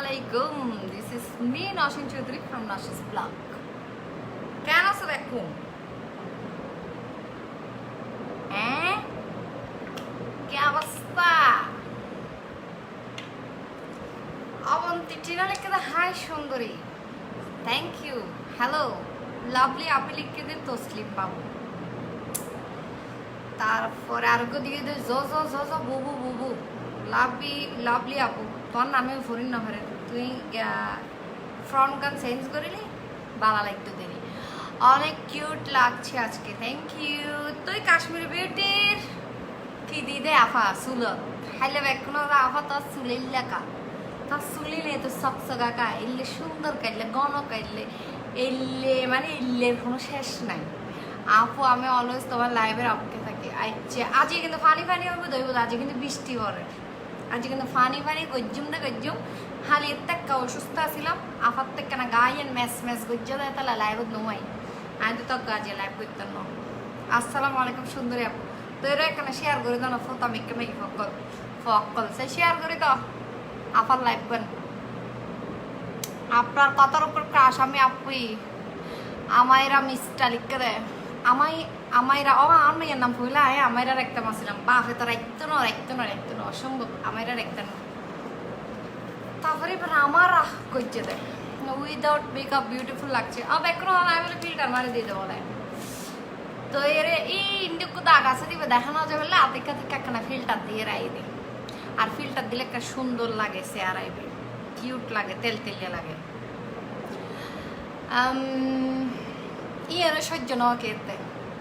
Assalamualaikum. This is me Nashin Chaudhary from Nashin's blog. কেন আছো দেখো? হ্যাঁ? কি অবস্থা? অবন্তি টিনা লিখে দে হাই সুন্দরী। Thank you. হ্যালো লাভলি আপনি লিখে দিন তসলিম বাবু। তারপরে আরোগ্য দিকে দে জ জ জ জ বুবু বুবু। লাভলি আপু তোর নামে ফরিন না হরে তুই ফ্রন্ট গান চেঞ্জ করিলি ভালো লাগতো দেরি অনেক কিউট লাগছে আজকে থ্যাংক ইউ তুই কাশ্মীরি বিউটির কি দিদে আফা সুলত খাইলে বেকুন আফা তোর চুলির লেখা তোর চুলিলে তো সকসকা এলে সুন্দর কাইলে গণ কাইলে এলে মানে এলের কোনো শেষ নাই আপু আমি অলওয়েজ তোমার লাইভের অপেক্ষা থাকি আচ্ছা আজকে কিন্তু ফানি ফানি হবে দইব আজকে কিন্তু বৃষ্টি পড়ে আজকে কিন্তু ফানি ফানি গজ্জুম না গজ্জুম হালি এত্তেকা অসুস্থ ছিলাম আফার থেকে না গায়েন ম্যাচ ম্যাচ গজ্জা দেয় তাহলে লাইভত নোমাই আমি তো তক গাজে লাইভ করতাম না আসসালামু আলাইকুম সুন্দরী আপু তো এরা এখানে শেয়ার করে দাও না ফটো মেকে মেকে ফকল সে শেয়ার করে দাও আফার লাইভ বান আপনার কথার উপর ক্রাশ আমি আপুই আমাইরা মিস্টা লিখে দেয় আমাইরা আমার মেয়ের নাম ভুলা আমাইরা রাখতাম আসছিলাম বাপে তো রাখতো না অসম্ভব আমাইরা রাখতেন না তারপরে এবার আমার করছে দেয় উইদাউট মেকআপ বিউটিফুল লাগছে अब এখন আমি বলে ফিল্টার মারি দিয়ে দেবো তো এর এই ইন্ডিকু দাগ আছে দিবে দেখানো যাবে না আপেক্ষা থেকে একখানা ফিল্টার দিয়ে রাই দিই আর ফিল্টার দিলে একটা সুন্দর লাগে চেয়ার আইবে কিউট লাগে তেল তেলিয়া লাগে ইয়ারে সহ্য নেওয়া কেতে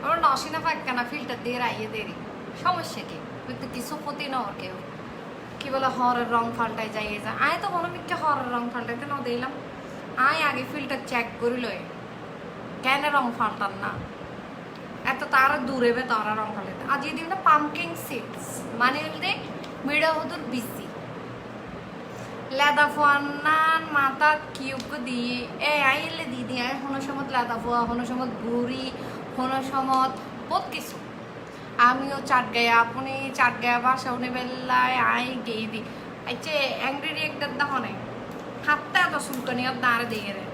ওরা নসিনা ফাঁকা ফিল্টার দিয়ে রাইয়ে দেরি সমস্যা কি তো কিছু ক্ষতি নেওয়ার কেউ কি বলে হরের রং ফাল্টাই যাইয়ে যায় আয় তো কোনো মিথ্যে হরের রং ফাল্টাইতে না দিলাম আয় আগে ফিল্টার চেক করি লই কেন রং ফাল্টান না এত তারা দূরে বে তারা রং ফাল্টাইতে আজ এই দিন না পামকিং সিডস মানে বলতে মিডা হদুর বিসি লেদা ফোয়ান মাথা কিউক দিয়ে আইলে দিদি আয় কোনো সময় লেদা ফোয়া কোনো সময় বুড়ি কোনো সময় বহুত কিছু আমিও চাট গায়ে আপনি চাট গায়ে বাসা উনি বেলায় আই গেই দি আচ্ছা অ্যাংরি একটা দেখো নাই হাতটা এত সুলকানি আর দাঁড়ে দিয়ে রে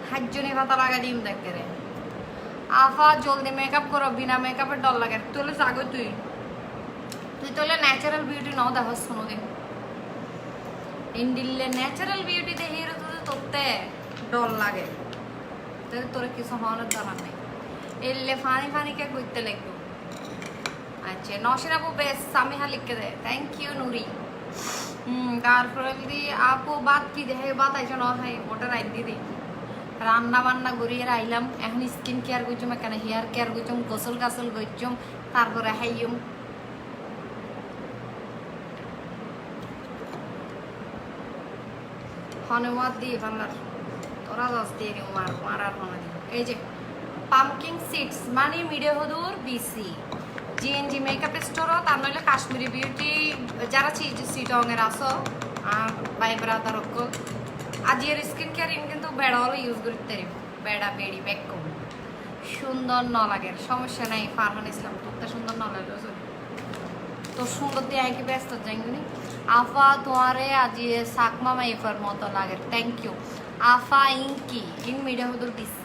হাজনে ভাতা লাগা দিম দেখতে রে আফা জলদি মেকআপ করো বিনা মেকআপের ডর লাগে তোলে জাগো তুই তোলে ন্যাচারাল বিউটি নাও দেখো শোনো দিন ইন্ডিলে ন্যাচারাল বিউটি দেখে তোরতে ডর লাগে তোর কিছু হওয়ানোর দরকার নেই এলে ফানি কে করতে লাগবে আচ্ছা নসিন আপু বেশ সামিহা লিখে দেয় থ্যাংক ইউ নুরি তারপরে যদি আপু বাদ কি দেখে বাদ আইসো ন হয় ওটা রাইট দিয়ে দিই রান্না বান্না করিয়ে আইলাম এখন স্কিন কেয়ার করছুম এখানে হেয়ার কেয়ার করছুম গোসল গাসল করছুম তারপরে হাইম হনুমাত দিয়ে পাল্লার তোরা দশ দিয়ে দিও মারার হনে দিও এই যে পামকিং সিডস মানে মিডিয়া হদুর বিসি জিএনজি মেকআপ স্টোরও তার নইলে কাশ্মীরি বিউটি যারা চিটংয়ের আসো বাই ব্রাদার আজ এর স্কিন কেয়ার কিন্তু বেড়াও ইউজ করতে বেড়া বেড়ি বেকম সুন্দর ন লাগে সমস্যা নাই ফারহান ইসলাম তোরটা সুন্দর ন লাগে তো সুন্দর দিয়ে আইকে ব্যস্ত যাইনি আফা তোমারে আজ সাকমা মাইফার মতো লাগে thank you Apa ইনকি in media হদুর বিসি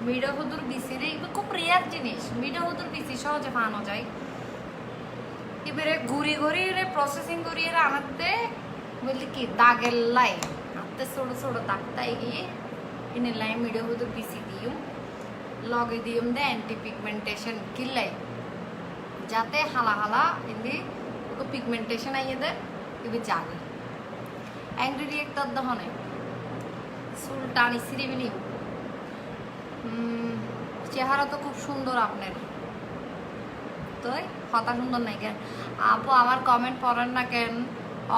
মিডা হুদুর বিসি রে এগুলো খুব রেয়ার জিনিস মিডা হুদুর বিসি সহজে পানো যায় এবারে ঘুরি ঘুরি রে প্রসেসিং করিয়ে আনাতে বললি কি দাগের লাই আনতে ছোটো ছোটো দাগটাই গিয়ে ইনে লাই মিডা হুদুর বিসি দিম লগে দিম দে অ্যান্টি পিগমেন্টেশন কিলাই যাতে হালা হালা ইন্দি ওকে পিগমেন্টেশন আইয়ে দে এবার জাগে অ্যাংরি রিয়েক্টর দহনে চুল টানি সিরিবিলি চেহারা তো খুব সুন্দর আপনার তো কথা সুন্দর নাই কেন আপু আমার কমেন্ট পড়েন না কেন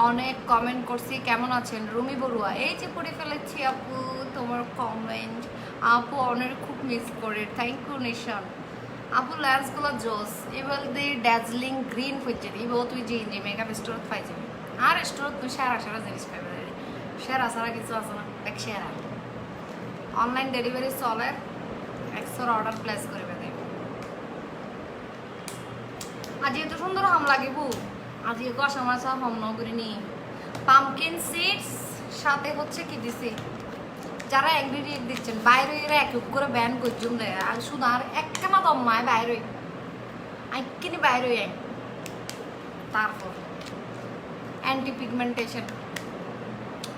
অনেক কমেন্ট করছি কেমন আছেন রুমি বড়ুয়া এই যে পড়ে ফেলেছি আপু তোমার কমেন্ট আপু অনেক খুব মিস করে থ্যাংক ইউ নিশান আপু লেন্সগুলো জোস এবার দি ড্যাজলিং গ্রিন হচ্ছে এবার তুই যে মেকআপ স্টোর পাই যাবি আর স্টোর তুই সেরা জিনিস পাইবে সেরা সারা কিছু আছে না দেখ সেরা অনলাইন ডেলিভারি চলে 100 অর্ডার প্লেস করবে দেব আজ এত সুন্দর হাম লাগিব আজ কষা মাছ হম ন করিনি পামকিন সিডস সাথে হচ্ছে কি দিছি, যারা ইনগ্রিডিয়েন্ট দিচ্ছেন বাইরে এরা এক এক করে ব্যান করছুন দেয় আর শুধু আর একখানা দম্মায় বাইরে আইকিনি বাইরে আই। তারপর অ্যান্টি পিগমেন্টেশন,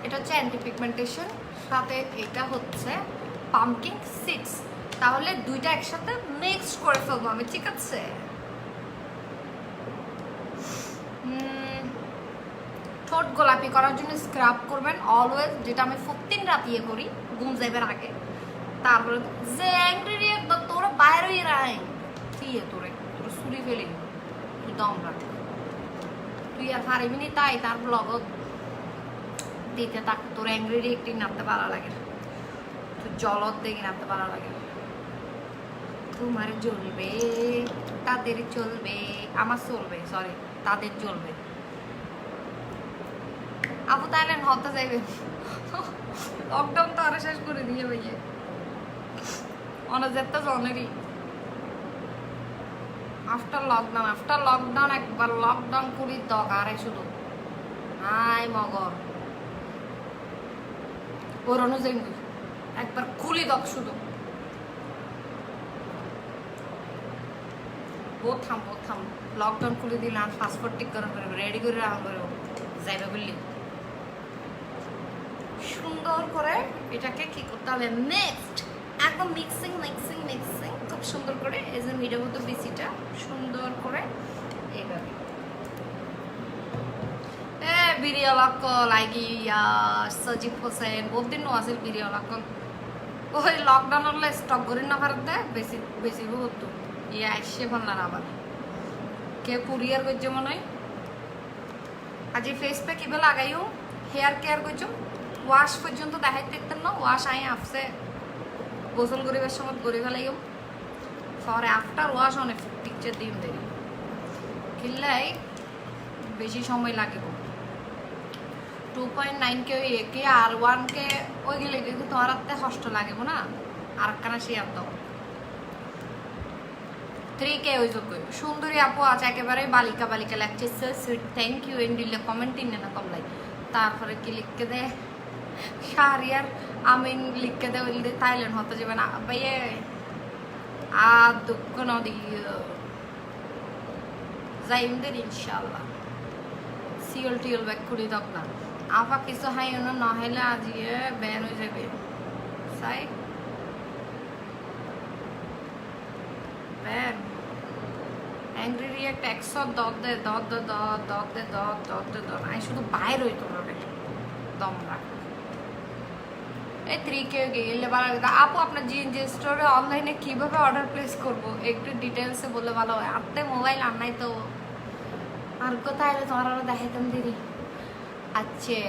এটা হচ্ছে অ্যান্টি পিগমেন্টেশন, সাথে এটা হচ্ছে পামকিন সিডস। তাহলে দুইটা একসাথে মিক্স করে ফেলবো আমি, ঠিক আছে? ঠোঁট গোলাপি করার জন্য স্ক্রাব করবেন অলওয়েজ, যেটা আমি প্রতিদিন রাত ইয়ে করি ঘুম যাইবার আগে। তারপরে যে ইনগ্রিডিয়েন্ট তোরা বাইরে রাই কি তোরে তোর চুরি ফেলি তুই দম রাখ, তুই আর পারিবি নি তাই তার লগত দিতে থাক। তোর ইনগ্রিডিয়েন্টই নামতে ভালো লাগে, তুই জলত দেখি নামতে ভালো লাগে। তোমার জ্বলবে তাদের চলবে, আমার চলবে, সরি তাদের জ্বলবে। আপু তাহলে হতে যাইবে, লকডাউন তো আরো শেষ করে দিয়ে ভাইয়ে অনেকটা জনেরই আফটার লকডাউন একবার লকডাউন করি দরকার শুধু হাই মগর ওর অনুযায়ী একবার খুলি দক শুধু বহুত থাম লকডাউন খুলে দিলে আর পাসপোর্ট টিক করে রেডি করে রাখা করে যাইবে বললি সুন্দর করে এটাকে কি করতে হবে নেক্সট একদম মিক্সিং খুব সুন্দর করে এই যে মিডিয়াম মতো বিসিটা সুন্দর করে এইভাবে বিরিয়ালা কল আইগি সজিব হোসেন বহুত দিন আছিল বিরিয়ালা কল ওই লকডাউন হলে স্টক করি না ভারত দেয় বেশি বহুত ইয়ে আসছে ভাবলার আবার কে কুরিয়ার করছে মনে হয় আজি ফেস প্যাক ইবে লাগাইও হেয়ার কেয়ার করছো ওয়াশ পর্যন্ত দেখাই দেখতেন না ওয়াশ আই আপসে গোসল করিবার সময় করে ফেলাইও পরে আফটার ওয়াশ অনেক পিকচার দিন দেরি কিনলাই বেশি সময় লাগিব 2.9 কে একে আর 1 কে ওই গেলে কিন্তু তোমার হাতে কষ্ট লাগিব না আর কানা শেয়ার দাও 3 কে ওই যোগ সুন্দরী আপু আছে একেবারে বালিকা লাগছে so sweet thank you and দিলে কমেন্ট ইন না কম লাই তারপরে কি লিখকে দে শাহরিয়ার আমিন লিখকে দে বলতে থাইল্যান্ড হতে যাবে না ভাইয়ে আর দুঃখ নদী যাইমদের ইনশাআল্লাহ সিওল টিওল ব্যাক করে দাও না আপা কিছু হাই না হলে আজ ব্যান হয়ে যাবে সাই ব্যান অ্যাংরি রিয়েক্ট 110 দে আই শুধু বাইর হইতো রে দম রাখ এই 3 কে গেলে ভালো লাগে আপু আপনার জিএনজি স্টোরে অনলাইনে কিভাবে অর্ডার প্লেস করব একটু ডিটেইলসে বলে ভালো হয় আপনি মোবাইল আনলাই তো আর কোথায় এলে তোমার আরো দেখাইতাম দিদি আচ্ছা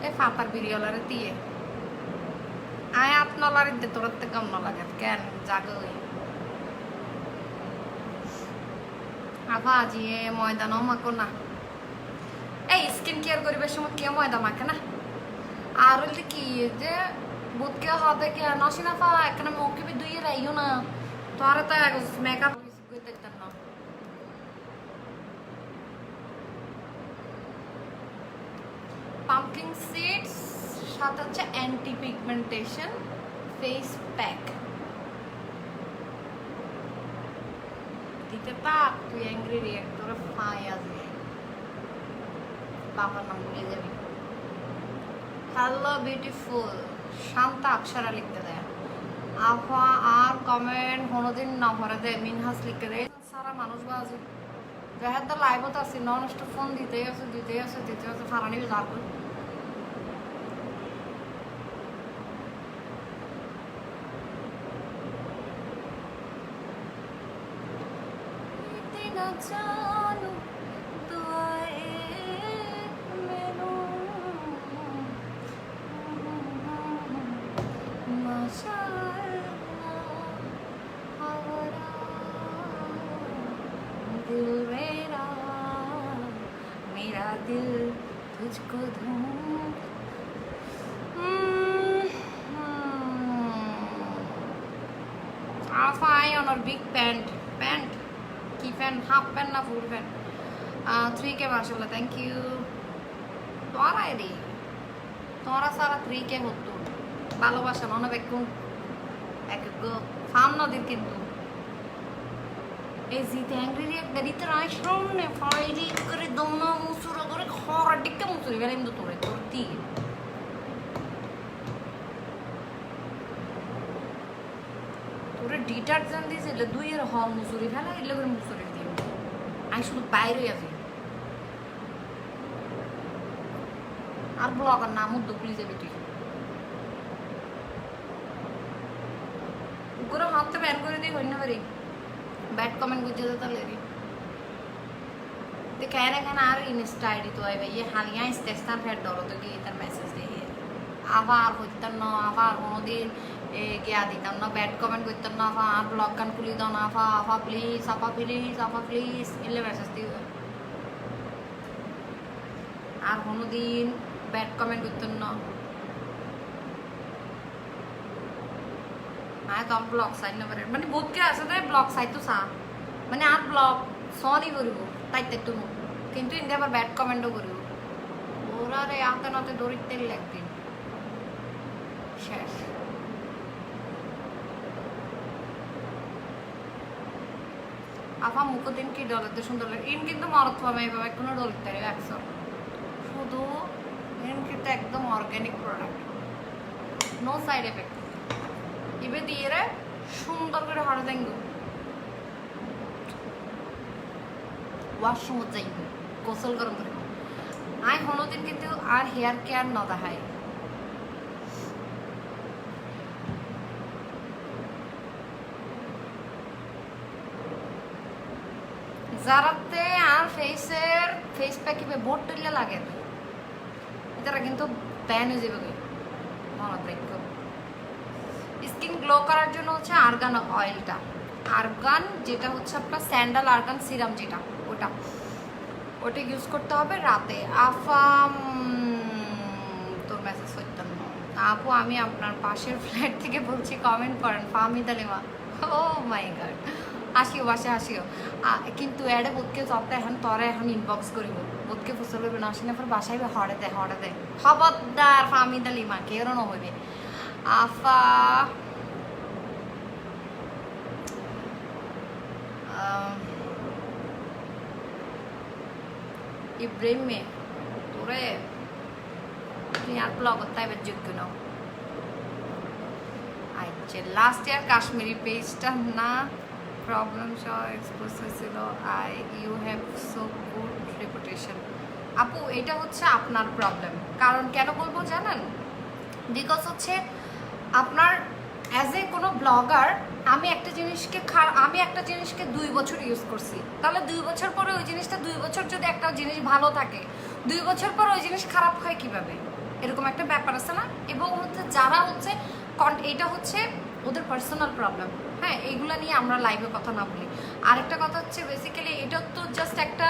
এই ফাতার বিরিয়ালারে দিয়ে আয় আপনার দিতে তোর থেকে কম না লাগে কেন জাগই আপা আজি ময়দা নাও মাখো না এই স্কিন কেয়ার করিবার সময় কে ময়দা মাখে না আর বলতে কি যে বুধকে হাতে কে নসিনা পা এখানে মুখে বি দুইয়ে রাইও না তোর তো মেকআপ দেখতেন না পাম্পকিন সিডস সাথে হচ্ছে অ্যান্টি পিগমেন্টেশন ফেস প্যাক দিতে পাক তুই অ্যাংরি রিয়েক্ট তোরা ফাই আসবে বাবার নাম ভুলে যাবি হ্যালো বিউটিফুল শান্তা অক্ষরা লিখতে দেয় আফা আর কমেন্ট কোনোদিন না ভরে দেয় মিনহাস লিখতে দেয় সারা মানুষ বাজে যাহার তো লাইভত আছি নন স্টপ ফোন দিতেই আছে ফারানি যার জানো दिल मेरा दिल तुझको ढूंढ Alpha Ion or big pant কি প্যান্ট হাফ প্যান্ট না ফুল প্যান্ট 3K মাশাআল্লাহ থ্যাংক ইউ তোরাই রে তোরা সারা ত্রিকে হতো ভালোবাসা মনে বেকুন এক ফার্ম নদীর কিন্তু এই জিতে অ্যাংরি একটা দিতে রাই সামনে ফাইরি করে দমনা মুসুরা করে খরা ডিক্কা মুসুরি বেলা কিন্তু তোরে তোর দিয়ে তোরে ডিটারজেন্ট দিয়েছিল 2 এর হল মুসুরি ফেলা এলে করে মুসুরি দিয়ে আমি শুধু বাইরে আছি আর ব্লগার নাম উদ্যোগলি যাবি তুই উপরে হাতটা ব্যান করে দিয়ে হই না পারি बैड कमेंट गुजर देता ले रही तो कह रहे हैं ना यार इंस्टा आईडी तो है भाई ये हालियाँ इस टेस्टर फिर डरो तो कि इधर मैसेज दे आवार होता ना आवार होने दिन क्या देता ना बैड कमेंट गुजर ना आवार ब्लॉग कन कुली दो ना आवा प्लीज इल्ले मैसेज दी आर होने दिन बैड कमेंट गुजर ना तो हम ब्लॉग साइड ना बरे माने बहुत क्या ऐसा था ब्लॉग साइड तो सा माने आप ब्लॉग सॉरी करियो ताई तुम किंतु इंदे पर बैड कमेंटो करियो ओरा रे आते नाते दौड़ते लगते शेष आपा मुको दिन की डलते सुंदर लगे इन किंतु मारत हुआ मैं बाबा कोनो डलते रे एक्सर शुद्ध इन किंतु एकदम organic product no side effect इबे दिए रे सुंदर करे हाड़ देंगे वॉशरूम जाइए गोसल गरम करे आय होनो दिन किंतु आर हेयर केयर न देखाय जाराते आर फेस पैक इबे बोटल लागे इधर किंतु बैन हो जाबे ভালো ব্রেক স্কিন গ্লো করার জন্য হচ্ছে আর্গান অয়েলটা আর্গান যেটা হচ্ছে আপনার স্যান্ডাল আর্গান সিরাম যেটা ওটা ইউজ করতে হবে রাতে আফাম তোর মেসেজ হইতাম না আপু আমি আপনার পাশের ফ্ল্যাট থেকে বলছি কমেন্ট করেন ফাহমিদা লিমা ও মাই গড আসিও বাসে আসিও কিন্তু এডে বোধকে সপ্তাহ এখন তরে এখন ইনবক্স করিব বোধকে ফসল করবে না আসেন এরপর বাসায় হরে দেয় খবরদার ফাহমিদা লিমা কেউ না হইবে आफा इब्राहिम में তোরে তুই আর ব্লগ তাই বেশ যোগ্য নাও আচ্ছা লাস্ট ইয়ার কাশ্মীরি পেজটা না প্রবলেম সহ এক্সপোজ হয়েছিল you have so good reputation আপু এটা হচ্ছে আপনার প্রবলেম কারণ কেন বলবো জানেন বিকজ হচ্ছে আপনার অ্যাজ এ কোনো ব্লগার আমি একটা জিনিসকে 2 বছর ইউজ করছি তাহলে 2 বছর পরে ওই জিনিসটা 2 বছর যদি একটা জিনিস ভালো থাকে 2 বছর পর ওই জিনিস খারাপ হয় কিভাবে এরকম একটা ব্যাপার আছে না এবং হচ্ছে যারা হচ্ছে এটা হচ্ছে ওদের পার্সোনাল প্রবলেম হ্যাঁ এইগুলা নিয়ে আমরা লাইভে কথা না বলি আরেকটা কথা হচ্ছে বেসিক্যালি এটা তো জাস্ট একটা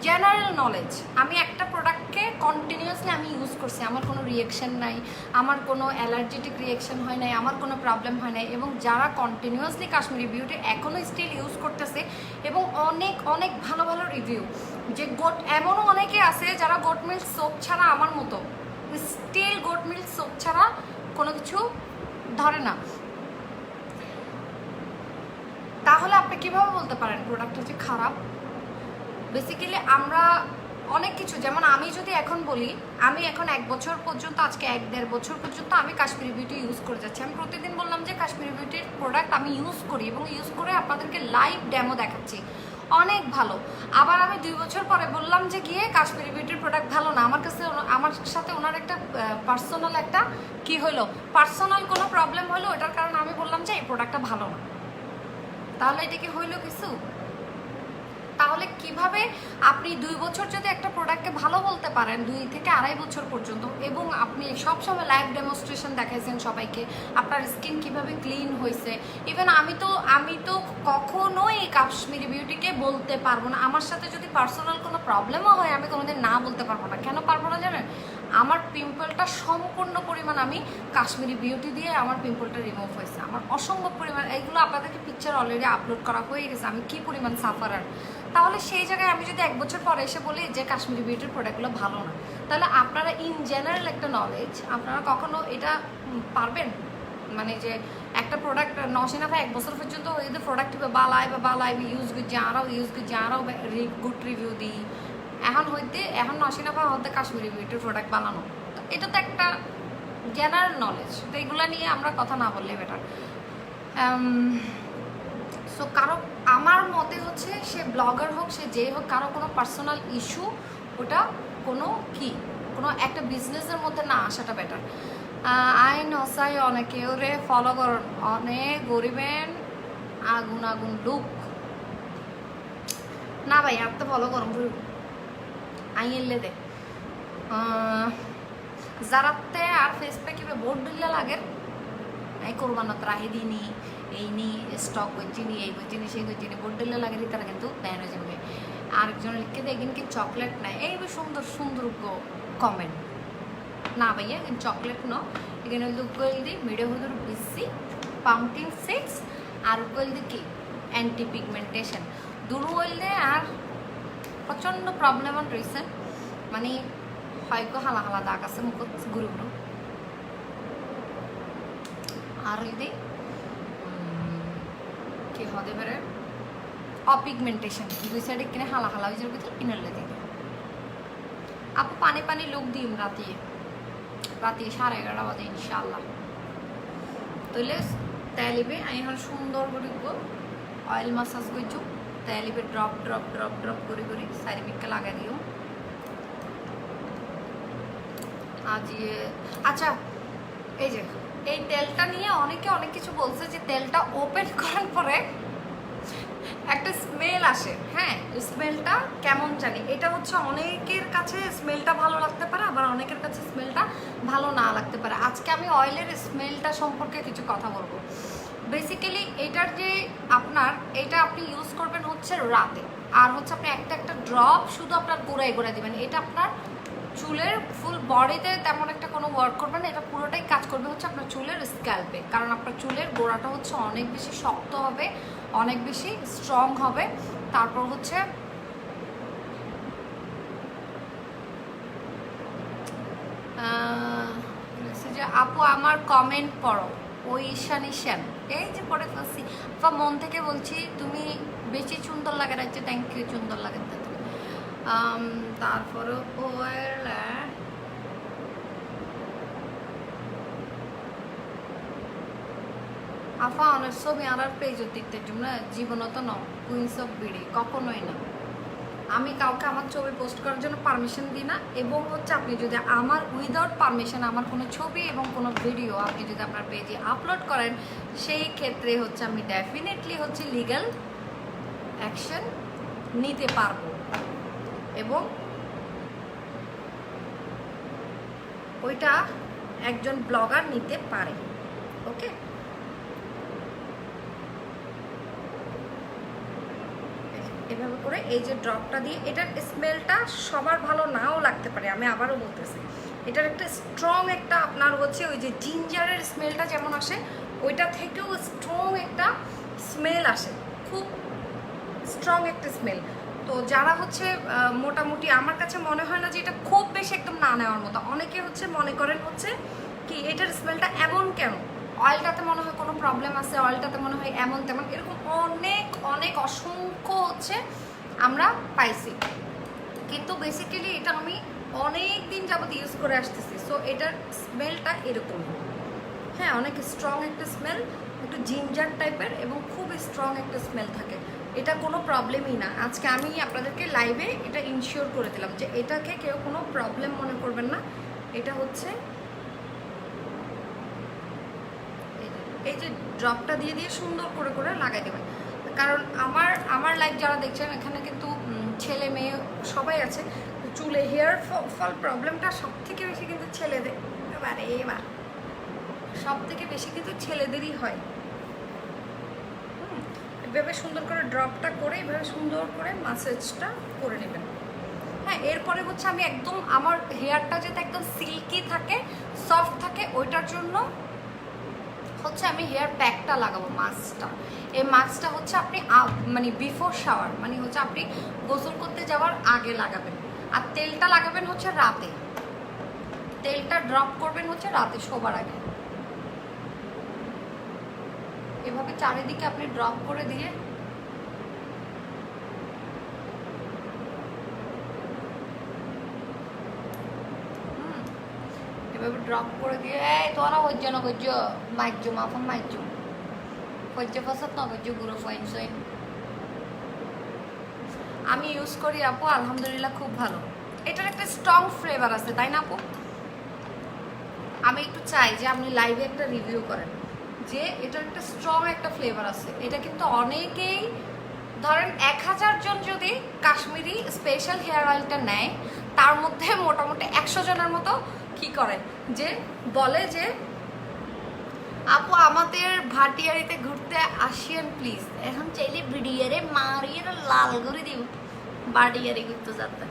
জেনারেল নলেজ আমি একটা প্রোডাক্টকে কন্টিনিউয়াসলি আমি ইউজ করছি আমার কোনো রিয়েকশন নাই আমার কোনো অ্যালার্জেটিক রিয়েকশন হয় নাই আমার কোনো প্রবলেম হয় নাই এবং যারা কন্টিনিউয়াসলি কাশ্মীরি বিউটি এখনও স্টিল ইউজ করতেছে এবং অনেক অনেক ভালো ভালো রিভিউ যে এমনও অনেকে আছে যারা গোট মিল্ক সোপ ছাড়া আমার মতো স্টিল গোট মিল্ক সোপ ছাড়া কোনো কিছু ধরে না তাহলে আপনি কীভাবে বলতে পারেন প্রোডাক্টটা যে খারাপ বেসিক্যালি আমরা অনেক কিছু যেমন আমি যদি এখন বলি আমি এখন 1 বছর পর্যন্ত আজকে 1-1.5 বছর পর্যন্ত আমি কাশ্মীরি বিউটি ইউজ করে যাচ্ছি আমি প্রতিদিন বললাম যে কাশ্মীরি বিউটির প্রোডাক্ট আমি ইউজ করি এবং ইউজ করে আপনাদেরকে লাইভ ডেমো দেখাচ্ছি অনেক ভালো আবার আমি 2 বছর পরে বললাম যে গিয়ে কাশ্মীরি বিউটির প্রোডাক্ট ভালো না আমার সাথে ওনার একটা পার্সোনাল একটা কি হলো পার্সোনাল কোনো প্রবলেম হলো এটার কারণে আমি বললাম যে এই প্রোডাক্টটা ভালো না তাহলে এটা কি হইলো কিছু তাহলে কিভাবে আপনি 2 বছর যদি একটা প্রোডাক্টকে ভালো বলতে পারেন 2 থেকে 2.5 বছর পর্যন্ত এবং আপনি সবসময় লাইভ ডেমনস্ট্রেশন দেখাইছেন সবাইকে আপনার স্কিন কিভাবে ক্লিন হয়েছে ইভেন আমি তো কখনোই কাশ্মীরি বিউটিকে বলতে পারবো না আমার সাথে যদি পার্সোনাল কোনো প্রবলেমও হয় আমি কোনোদিন না বলতে পারবো না কেন পারবো না জানেন আমার পিম্পলটা সম্পূর্ণ পরিমাণ আমি কাশ্মীরি বিউটি দিয়ে আমার পিম্পলটা রিমুভ হয়েছে আমার অসম্ভব পরিমাণ এইগুলো আপনাদেরকে পিকচার অলরেডি আপলোড করা হয়ে গেছে আমি কি পরিমাণ সাফারার তাহলে সেই জায়গায় আমি যদি 1 বছর পরে এসে বলি যে কাশ্মীরি বিউটির প্রোডাক্টগুলো ভালো না তাহলে আপনারা ইন জেনারেল একটা নলেজ আপনারা কখনো এটা পারবেন মানে যে একটা প্রোডাক্ট নশিনাফা 1 বছর পর্যন্ত যদি প্রোডাক্ট বালাই বা বালাই ইউজ করছি আরও গুড রিভিউ দিই এখন নশিনাফা হতে কাশ্মীরি বিউটির প্রোডাক্ট বানানো, তো এটা তো একটা জেনারেল নলেজ, তো এগুলো নিয়ে আমরা কথা না বললে বেটার। সো কারো আমার মতে হচ্ছে সে ব্লগার হোক সে যে হোক, কারো কোনো পার্সোনাল ইস্যু ওটা কোনো একটা বিজনেসের মধ্যে না আসাটা বেটার। আইন হসাই অনেকে ওরে ফলো করেন, অনেক গরিবেন আগুন লুক না ভাই আর তো ফলো করুন আই এলে দে যারাতে আর ফেসপে কিভাবে ভোট দিলে লাগে এই করবার না রাহি দিনি এই নি স্টক করছিনি এই করছিনি সেই করছিনি ভোট দিলে লাগে তারা কিন্তু ব্যান হয়ে যাবে। আরেকজন লিখে দেখেন কি চকলেট নাই, এই সুন্দর সুন্দর কমেন্ট না ভাইয়া কিন্তু চকলেট ন, এখানে লুকল দি মিডিয়া হদুর বিসি পাম্পকিন সিডস আর উকল দি কি অ্যান্টি পিগমেন্টেশন দুরু হইলে আর প্রচণ্ড প্রবলেম রয়েছে, মানে হয়তো হালা হালা দাগ আছে মুখ গুরু গুরু আর যদি কি হতে পারে অপিগমেন্টেশন দুই সাইডে কিনে হালা হালা হয়ে যাবে কিনারলে দিকে আপু পানি লুক দিম রাতে 11:30 বাজে ইনশাল্লাহ। তাহলে তেলিবে আমি এখন সুন্দর করে অয়েল মাসাজ করছো, তেলিবে ড্রপ করে সাইডমিককে লাগাই দিও। আজ আচ্ছা এই যে এই তেলটা নিয়ে অনেকে অনেক কিছু বলছে যে তেলটা ওপেন করার পরে একটা স্মেল আসে, হ্যাঁ স্মেলটা কেমন জানি, এটা হচ্ছে অনেকের কাছে স্মেলটা ভালো লাগতে পারে আবার অনেকের কাছে স্মেলটা ভালো না লাগতে পারে। আজকে আমি অয়েলের স্মেলটা সম্পর্কে কিছু কথা বলবো। বেসিক্যালি এটার যে এটা আপনি ইউজ করবেন হচ্ছে রাতে, আর হচ্ছে আপনি একটা ড্রপ শুধু আপনার গোড়ায় দিবেন, এটা আপনার চুলের ফুল বডিতে তেমন একটা কোনো ওয়ার্ক করবে না, এটা পুরোটাই কাজ করবে হচ্ছে আপনার চুলের স্ক্যাল্পে, কারণ আপনার চুলের গোড়াটা হচ্ছে অনেক বেশি শক্ত হবে, অনেক বেশি স্ট্রং হবে। তারপর হচ্ছে যে আপু আমার কমেন্ট পড়ো ওই ঈশানী শ্যাম, এই যে পড়ে ফেলছি বা মন থেকে বলছি তুমি বেশি সুন্দর লাগে রাখছে, থ্যাংক ইউ সুন্দর লাগে। তারপরে আফা অনেক ছবি আর পেজও দেখতে না জীবনত ন কুইন্স অফ বিডি কখনোই না, আমি কাউকে আমার ছবি পোস্ট করার জন্য পারমিশন দিই না, এবং হচ্ছে আপনি যদি আমার উইদাউট পারমিশন আমার কোনো ছবি এবং কোনো ভিডিও আপনি যদি আপনার পেজে আপলোড করেন সেই ক্ষেত্রে হচ্ছে আমি ডেফিনেটলি হচ্ছে লিগ্যাল অ্যাকশন নিতে পারবো, এবং ওইটা একজন ব্লগার নিতে পারে। ওকে এভাবে করে এই যে ড্রপটা দিয়ে, এটার স্মেলটা সবার ভালো নাও লাগতে পারে, আমি আবারও বলতেছি এটার একটা স্ট্রং একটা আপনার হচ্ছে ওই যে জিঞ্জারের স্মেলটা যেমন আসে ওইটা থেকেও স্ট্রং একটা স্মেল আসে, খুব স্ট্রং একটা স্মেল। তো যারা হচ্ছে মোটামুটি আমার কাছে মনে হয় না যে এটা খুব বেশি একদম না নেওয়ার মতো, অনেকে হচ্ছে মনে করেন হচ্ছে কি এটার স্মেলটা এমন কেন, অয়েলটাতে মনে হয় কোনো প্রবলেম আছে, অয়েলটাতে মনে হয় এমন তেমন, এরকম অনেক অসংখ্য হচ্ছে আমরা পাইছি, কিন্তু বেসিক্যালি এটা আমি অনেক দিন যাবত ইউজ করে আসতেছি। সো এটার স্মেলটা এরকম, হ্যাঁ অনেক স্ট্রং একটা স্মেল, একটু জিঞ্জার টাইপের এবং খুব স্ট্রং একটা স্মেল থাকে, এটা কোনো প্রবলেমই না। আজকে আমি আপনাদেরকে লাইভে এটা ইনশিওর করে দিলাম যে এটাকে কেউ কোনো প্রবলেম মনে করবেন না। এটা হচ্ছে এই যে ড্রপটা দিয়ে সুন্দর করে লাগাই দেবেন, কারণ আমার লাইভ যারা দেখছেন এখানে কিন্তু ছেলে মেয়ে সবাই আছে, চুলে হেয়ার ফল প্রবলেমটা সব থেকে বেশি কিন্তু ছেলেদের, এবার সব থেকে বেশি কিন্তু ছেলেদেরই হয়। এভাবে সুন্দর করে ড্রপটা করে এভাবে সুন্দর করে মাসাজটা করে নেবেন। হ্যাঁ এরপরে হচ্ছে আমি একদম আমার হেয়ারটা যাতে একদম সিল্কি থাকে সফট থাকে ওইটার জন্য হচ্ছে আমি হেয়ার প্যাকটা লাগাবো, মাস্কটা। এই মাস্কটা হচ্ছে আপনি মানে বিফোর শাওয়ার মানে হচ্ছে আপনি গোসল করতে যাওয়ার আগে লাগাবেন, আর তেলটা লাগাবেন হচ্ছে রাতে। তেলটা ড্রপ করবেন হচ্ছে রাতে শোবার আগে, এভাবে চারিদিকে আপনি ড্রপ করে দিয়ে এভাবে ড্রপ করে দিয়ে এই তোরা হজ্জ না হজ্জ মাইজ মাফন মাইজ হজ্জ ফসত না হজ্জ গুঁড়ো ফাইন সইন আমি ইউজ করি আপু, আলহামদুলিল্লাহ খুব ভালো। এটার একটা স্ট্রং ফ্লেভার আছে তাই না আপু? আমি একটু চাই যে আপনি লাইভে একটা রিভিউ করেন যে এটার একটা স্ট্রং একটা ফ্লেভার আছে। এটা কিন্তু অনেকেই ধরেন 1000 জন যদি কাশ্মীরি স্পেশাল হেয়ার অয়েলটা নেয়, তার মধ্যে মোটামুটি 100 জনের মতো কি করে যে বলে যে আপু আমাদের ভাটিয়ারিতে ঘুরতে আসিয়েন প্লিজ। এখন চাইলে ভিডিয়ারে মারিয়ে লাল করে দিব ভাটিয়ারি ঘুরতে যাতে।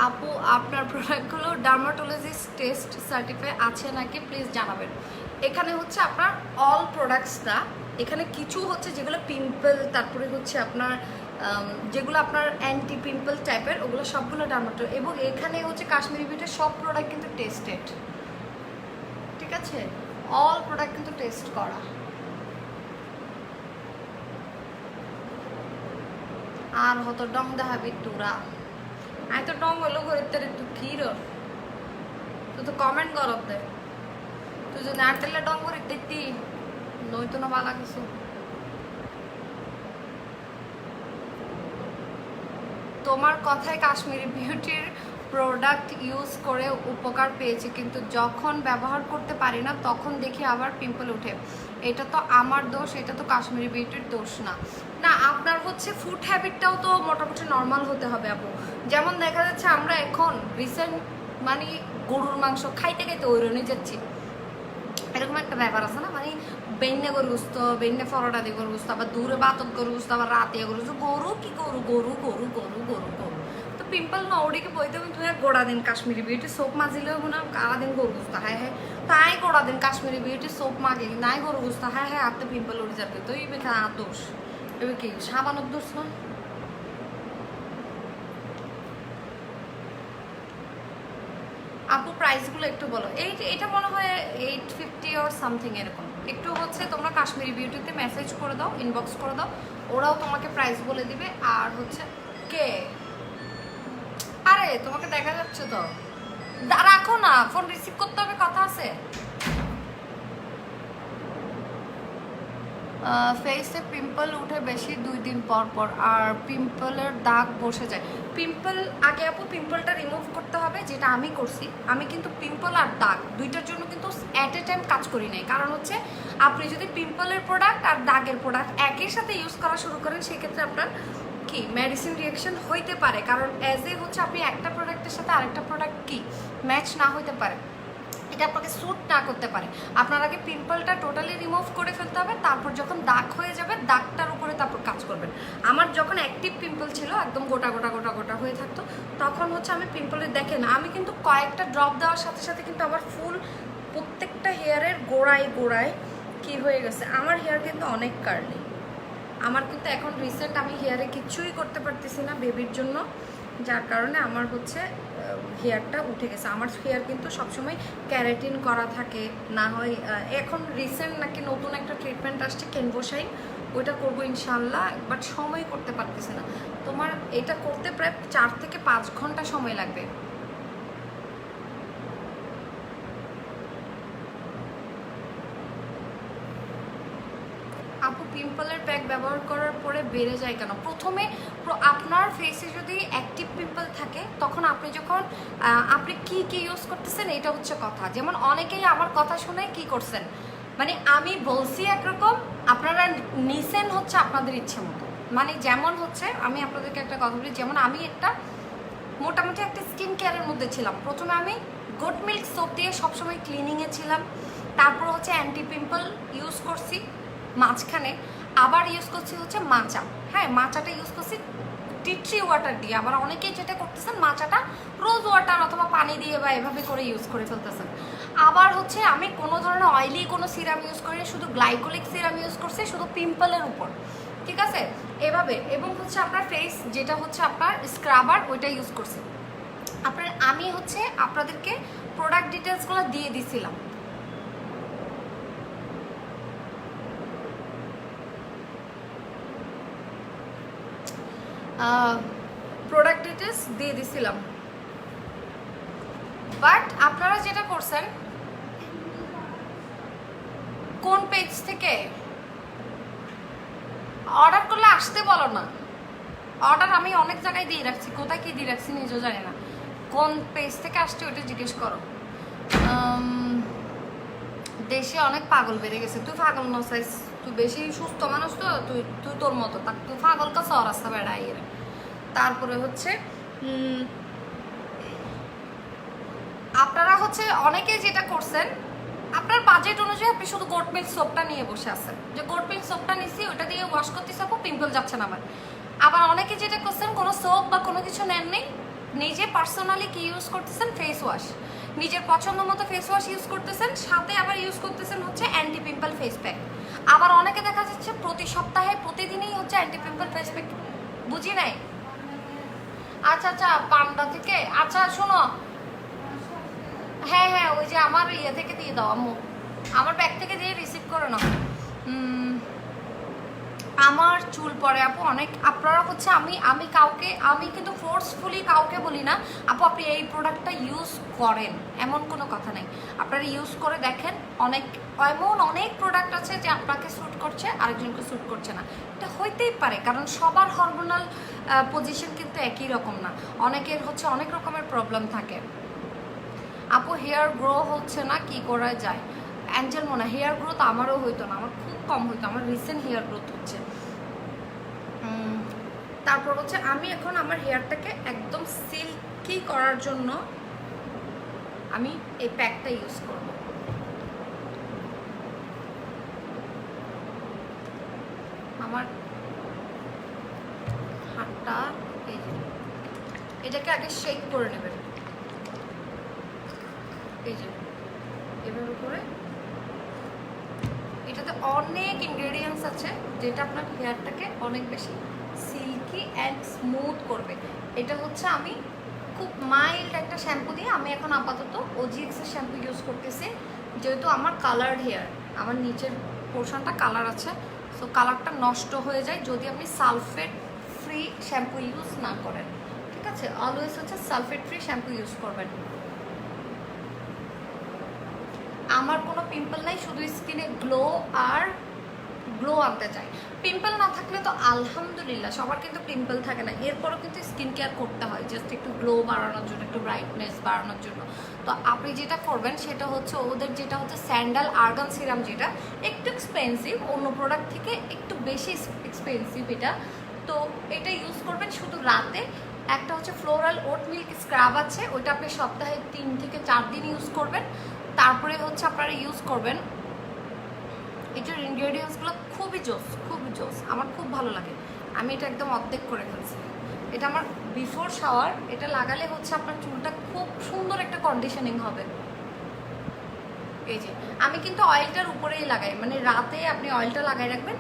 আপু আপনার প্রোডাক্টগুলো ডার্মাটোলজিস্ট টেস্ট সার্টিফাই আছে নাকি প্লিজ জানাবেন। এখানে হচ্ছে আপনার অল প্রোডাক্টসটা, এখানে কিছু হচ্ছে যেগুলো পিম্পল, তারপরে হচ্ছে আপনার যেগুলো আপনার অ্যান্টি পিম্পল টাইপের, ওগুলো সবগুলো ডার্মাটো, এবং এখানে হচ্ছে কাশ্মীরি বিউটির সব প্রোডাক্ট কিন্তু টেস্টেড, ঠিক আছে? অল প্রোডাক্ট কিন্তু টেস্ট করা। আর হতো ডং দেখাবি তোরা, আই তো ডং হলো ঘরের তোর একটু ক্ষীর তুই তো কমেন্ট করব দে, তুই যদি না তেলে ডং করে দিতি নয়তো না বালা কিছু। তোমার কথায় কাশ্মীরি বিউটির প্রোডাক্ট ইউজ করে উপকার পেয়েছি, কিন্তু যখন ব্যবহার করতে পারি না তখন দেখি আবার পিম্পল উঠে। এটা তো আমার দোষ, এটা তো কাশ্মীরি বিউটির দোষ না। না, আপনার হচ্ছে ফুড হ্যাবিটটাও তো মোটামুটি নর্মাল হতে হবে আপু। যেমন দেখা যাচ্ছে আমরা এখন রিসেন্ট মানে গরুর মাংস খাইতে খাইতে ওইরণে যাচ্ছি, এরকম একটা ব্যাপার আছে না, মানে বেন্নে গরু গুস্ত, বেন্নে ফরোটা দিয়ে গরু গুস্ত, আবার দূরে বাতক গরু গুস্ত, আবার রাতে গরু গুস্ত, গরু কি গরু গরু গরু গরু গরু গরু। তো পিম্পল না ওড়িকে বইতে তুমি গোড়া দিন কাশ্মীরি বিউটি সোপ মাজিলেও মনে হয় আলা দিন গরু গুস্ত, হ্যাঁ হ্যাঁ তাই গোড়া দিন কাশ্মীরি বিউটি সোপ মাগি নাই গরু গুস্ত, হ্যাঁ হ্যাঁ আর তো পিম্পল উড়ে যাবে। তো এই বেখা দোষ, এবার কি সাবানোর দোষ না? আপু প্রাইসগুলো একটু বলো। এটা মনে হয় 850 অর সামথিং এরকম। একটু হচ্ছে তোমরা কাশ্মীরি বিউটিতে মেসেজ করে দাও, ইনবক্স করে দাও, ওরাও তোমাকে প্রাইস বলে দিবে। আর হচ্ছে কে, আরে তোমাকে দেখা যাচ্ছে তো, রাখো না, ফোন রিসিভ করতে হবে, কথা আছে। ফেসে পিম্পল উঠে বেশি 2 দিন পর পর, আর পিম্পলের দাগ বসে যায়। পিম্পল আগে আপু পিম্পলটা রিমুভ করতে হবে, যেটা আমি করছি। আমি কিন্তু পিম্পল আর দাগ দুইটার জন্য কিন্তু অ্যাট এ টাইম কাজ করি নাই। কারণ হচ্ছে আপনি যদি পিম্পলের প্রোডাক্ট আর দাগের প্রোডাক্ট একই সাথে ইউজ করা শুরু করেন, সেক্ষেত্রে আপনার কি মেডিসিন রিয়াকশন হইতে পারে। কারণ অ্যাজ এ হচ্ছে আপনি একটা প্রোডাক্টের সাথে আরেকটা প্রোডাক্ট কি ম্যাচ না হইতে পারে, এটা আপনাকে স্যুট না করতে পারে। আপনার আগে পিম্পলটা টোটালি রিমুভ করে ফেলতে হবে, তারপর যখন দাগ হয়ে যাবে দাগটার উপরে তারপর কাজ করবেন। আমার যখন অ্যাক্টিভ পিম্পল ছিল, একদম গোটা গোটা গোটা গোটা হয়ে থাকতো, তখন হচ্ছে আমি পিম্পলের দেখে না, আমি কিন্তু কয়েকটা ড্রপ দেওয়ার সাথে সাথে কিন্তু আমার ফুল প্রত্যেকটা হেয়ারের গোড়ায় গোড়ায় কি হয়ে গেছে। আমার হেয়ার কিন্তু অনেক কার্লি, আমার কিন্তু এখন রিসেন্ট আমি হেয়ারে কিছুই করতে পারতেছি না বেবির জন্য, যার কারণে আমার হচ্ছে হেয়ারটা উঠে গেছে। আমার হেয়ার কিন্তু সবসময় ক্যারাটিন করা থাকে, না হয় এখন রিসেন্ট নাকি নতুন একটা ট্রিটমেন্ট আসছে কেনভোসাইন, ওইটা করবো ইনশাল্লাহ, বাট সময় করতে পারতেছি না। তোমার এটা করতে প্রায় 4 থেকে 5 ঘন্টা সময় লাগবে। আপু পিম্পলের প্যাক ব্যবহার করার পরে বেড়ে যায় কেন? প্রথমে আপনার ফেসে যদি অ্যাক্টিভ পিম্পল থাকে, তখন আপনি যখন আপনি কি কি ইউজ করতেছেন এটা হচ্ছে কথা। যেমন অনেকেই আমার কথা শুনে কি করছেন, মানে আমি বলছি একরকম, আপনারা নিছেন হচ্ছে আপনাদের ইচ্ছে মতো। মানে যেমন হচ্ছে আমি আপনাদেরকে একটা কথা বলি, যেমন আমি একটা মোটামুটি একটা স্কিন কেয়ারের মধ্যে ছিলাম। প্রথমে আমি গোট মিল্ক সোপ দিয়ে সবসময় ক্লিনিংয়ে ছিলাম, তারপর হচ্ছে অ্যান্টি পিম্পল ইউজ করছি, মাঝখানে আবার ইউজ করছি হচ্ছে মাচা। হ্যাঁ, মাচাটা ইউজ করছি টি ট্রি ওয়াটার দিয়ে। আবার অনেকেই যেটা করতেছেন মাচাটা রোজ ওয়াটার অথবা পানি দিয়ে বা এভাবে করে ইউজ করে ফেলতেছেন। আবার হচ্ছে আমি কোনো ধরনের অয়েলি কোনো সিরাম ইউজ করিনি, শুধু গ্লাইকোলিক সিরাম ইউজ করছি শুধু পিম্পলের উপর, ঠিক আছে এভাবে। এবং হচ্ছে আপনার ফেস যেটা হচ্ছে আপনার স্ক্রাবার, ওইটা ইউজ করছি। আমি হচ্ছে আপনাদেরকে প্রোডাক্ট ডিটেলসগুলো দিয়ে দিছিলাম। প্রোডাক্ট ডিটেলস দিয়ে দিছিলাম, বাট আপনারা যেটা করছেন কোন পেজ থেকে অর্ডার করলে আসতে বলো না। অর্ডার আমি অনেক জায়গায় দিয়ে রাখছি, কোথায় কি দিয়ে রাখছি নিজেও জানি না। কোন পেজ থেকে আসছে ওটা জিজ্ঞেস করো। দেশে অনেক পাগল বেড়ে গেছে। তুই পাগল নসাইস, তুই বেশি সুস্থ মানুষ তো, তুই তুই তোর মতো তা তুই পাগল কা সর রাস্তা বেড়াই। তারপরে হচ্ছে আপনারা হচ্ছে অনেকে যেটা করছেন, আপনার বাজেট অনুযায়ী আপনি শুধু গোট মিল্ক সোপটা নিয়ে বসে আছেন, যে গোট মিল্ক সোপটা নিচ্ছি ওটা দিয়ে ওয়াশ করতেছি আপু পিম্পল যাচ্ছে না আমার। আবার অনেকে যেটা করছেন কোনো সোপ বা কোনো কিছু নেন নেই, নিজে পার্সোনালি কি ইউজ করতেছেন, ফেস ওয়াশ, নিজের পছন্দ মতো ফেস ওয়াশ ইউজ করতেছেন, সাথে আবার ইউজ করতেছেন হচ্ছে অ্যান্টি পিম্পল ফেস প্যাক। আবার অনেকে দেখা যাচ্ছে প্রতি সপ্তাহে প্রতিদিনই হচ্ছে অ্যান্টি পিম্পল ফেস প্যাক। বুঝি নাই। আচ্ছা আচ্ছা, পান্ডা থেকে। আচ্ছা শোনো, হ্যাঁ হ্যাঁ ওই যে আমার ইয়ে থেকে দিয়ে দাও আম্মু, আমার ব্যাগ থেকে দিয়ে রিসিভ করে নাও। আমার চুল পড়ে আপু অনেক। আপনারা হচ্ছে আমি কিন্তু ফোর্সফুলি কাউকে বলি না আপু আপনি এই প্রোডাক্টটা ইউজ করেন, এমন কোনো কথা নেই। আপনারা ইউজ করে দেখেন, এমন অনেক প্রোডাক্ট আছে যে আপনাকে স্যুট করছে আরেকজনকে স্যুট করছে না। এটা হইতেই পারে, কারণ সবার হরমোনাল পজিশন কিন্তু একই রকম না, অনেকের হচ্ছে অনেক রকমের প্রবলেম থাকে। আপু হেয়ার গ্রো হচ্ছে না, কি করা যায়? অ্যাঞ্জেল মোনা, হেয়ার গ্রোথ আমারও হইতো না, আমার খুব কম হইতো, আমার রিসেন্ট হেয়ার গ্রোথ হচ্ছে। তারপর হচ্ছে আমি এখন আমার হেয়ারটাকে একদম সিল্কি করার জন্য আমি এই প্যাকটা ইউজ করব। আমার হাতটা এটাকে আগে শেক করে নেবেন, এই যে এভাবে করে। এটাতে অনেক ইনগ্রেডিয়েন্টস আছে যেটা আপনার হেয়ারটাকে অনেক বেশি সিল্কি অ্যান্ড স্মুথ করবে। এটা হচ্ছে আমি খুব মাইল্ড একটা শ্যাম্পু দিয়ে আমি এখন আপাতত ওজিএক্সের শ্যাম্পু ইউজ করতেছি, যেহেতু আমার কালার্ড হেয়ার, আমার নিচের পোর্শনটা কালার আছে, সো কালারটা নষ্ট হয়ে যায় যদি আপনি সালফেট ফ্রি শ্যাম্পু ইউজ না করেন। ঠিক আছে, অলওয়েজ হচ্ছে সালফেট ফ্রি শ্যাম্পু ইউজ করবেন। আমার কোনো পিম্পল নাই, শুধু স্কিনে গ্লো আনতে চাই। পিম্পল না থাকলে তো আলহামদুলিল্লাহ, সবার কিন্তু পিম্পল থাকে না, এরপরও কিন্তু স্কিন কেয়ার করতে হয় জাস্ট একটু গ্লো বাড়ানোর জন্য, একটু ব্রাইটনেস বাড়ানোর জন্য। তো আপনি যেটা করবেন সেটা হচ্ছে ওদের যেটা হচ্ছে স্যান্ডাল আর্গান সিরাম, যেটা একটু এক্সপেন্সিভ, অন্য প্রোডাক্ট থেকে একটু বেশি এক্সপেন্সিভ এটা। তো এটা ইউজ করবেন শুধু রাতে। একটা হচ্ছে ফ্লোরাল ওট মিল্ক স্ক্রাব আছে, ওইটা আপনি সপ্তাহে 3 থেকে 4 দিন ইউজ করবেন। তারপরে হচ্ছে আপনারা ইউজ করবেন, এটার ইনগ্রেডিয়েন্টসগুলো খুবই জোস, আমার খুব ভালো লাগে। আমি এটা একদম অর্ধেক করে ফেলছি। এটা আমার বিফোর শাওয়ার, এটা লাগালে হচ্ছে আপনার চুলটা খুব সুন্দর একটা কন্ডিশনিং হবে। এই যে আমি কিন্তু অয়েলটার উপরেই লাগাই, মানে রাতে আপনি অয়েলটা লাগাই রাখবেন,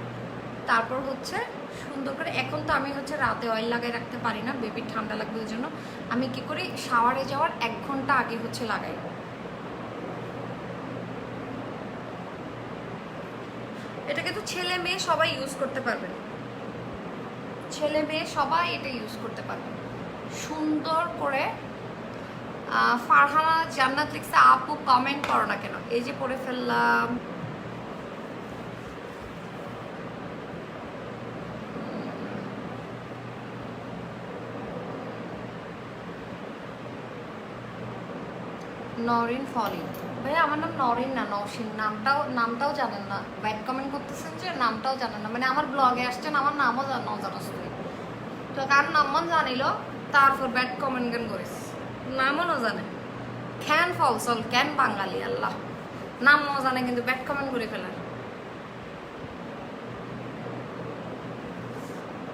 তারপর হচ্ছে সুন্দর করে। এখন তো আমি হচ্ছে রাতে অয়েল লাগাই রাখতে পারি না, বেবির ঠান্ডা লাগবে, ওই জন্য আমি কি করি শাওয়ারে যাওয়ার 1 ঘন্টা আগে হচ্ছে লাগাই। এটা কিন্তু ছেলে মেয়ে সবাই ইউজ করতে পারবেন, ছেলে মেয়ে সবাই এটা ইউজ করতে পারবেন সুন্দর করে। ফারহানা জান্নাত লিখছে আপু কমেন্ট করো না কেন, এই যে পড়ে ফেললাম। নরিন ফলি, ভাই আমার নাম নরিন না, নওশিন। নামটাও জানেন না, ব্যাড কমেন্ট করতেছেন যে নামটাও জানেন না, মানে আমার ব্লগে আসছেন আমার নামও জানাস তুই তো, কার নামও জানিল তারপর ব্যাড কমেন্ট কেন করিস, নামও না জানে। খ্যান ফলসল কেন বাঙালি আল্লাহ, নাম ন জানে কিন্তু ব্যাড কমেন্ট করে ফেলার।